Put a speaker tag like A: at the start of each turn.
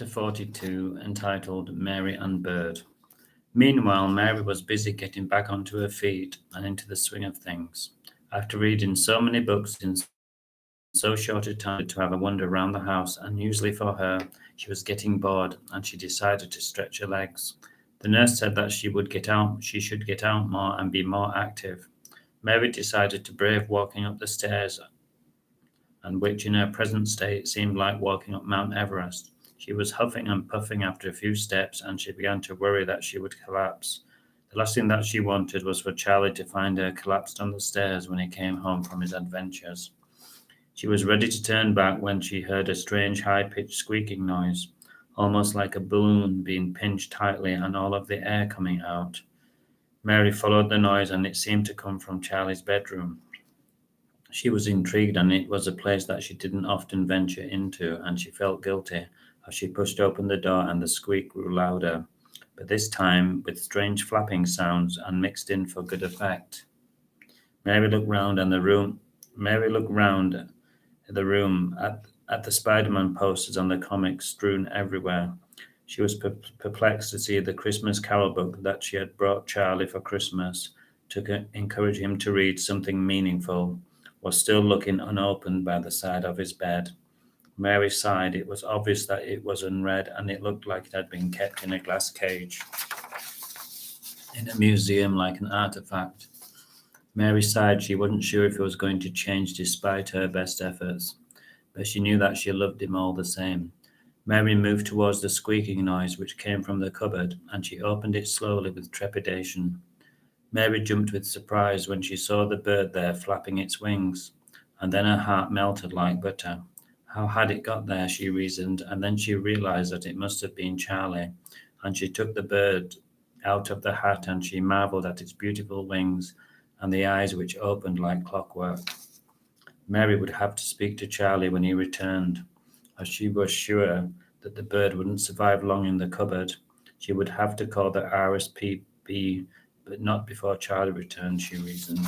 A: Chapter 42, entitled Mary and Bird. Meanwhile, Mary was busy getting back onto her feet and into the swing of things. After reading so many books in so short a time, she decided to have a wander round the house, and usually for her, she was getting bored, and she decided to stretch her legs. The nurse said that she should get out more and be more active. Mary decided to brave walking up the stairs, and which in her present state seemed like walking up Mount Everest. She was huffing and puffing after a few steps, and she began to worry that she would collapse. The last thing that she wanted was for Charlie to find her collapsed on the stairs when he came home from his adventures. She was ready to turn back when she heard a strange high-pitched squeaking noise, almost like a balloon being pinched tightly and all of the air coming out. Mary followed the noise, and it seemed to come from Charlie's bedroom. She was intrigued, and it was a place that she didn't often venture into, and she felt guilty as she pushed open the door and the squeak grew louder, but this time with strange flapping sounds and mixed in for good effect. Mary looked round and the room Mary looked round the room at the Spider-Man posters and the comics strewn everywhere. She was perplexed to see the Christmas Carol book that she had brought Charlie for Christmas to encourage him to read something meaningful was still looking unopened by the side of his bed. Mary sighed. It was obvious that it was unread, and it looked like it had been kept in a glass cage in a museum like an artifact. Mary sighed. She wasn't sure if it was going to change despite her best efforts, but she knew that she loved him all the same. Mary moved towards the squeaking noise which came from the cupboard, and she opened it slowly with trepidation. Mary jumped with surprise when she saw the bird there flapping its wings, and then her heart melted like butter. How had it got there, she reasoned, and then she realized that it must have been Charlie, and she took the bird out of the hat, and she marveled at its beautiful wings and the eyes which opened like clockwork. Mary would have to speak to Charlie when he returned, as she was sure that the bird wouldn't survive long in the cupboard. She would have to call the RSPB, but not before Charlie returned, she reasoned.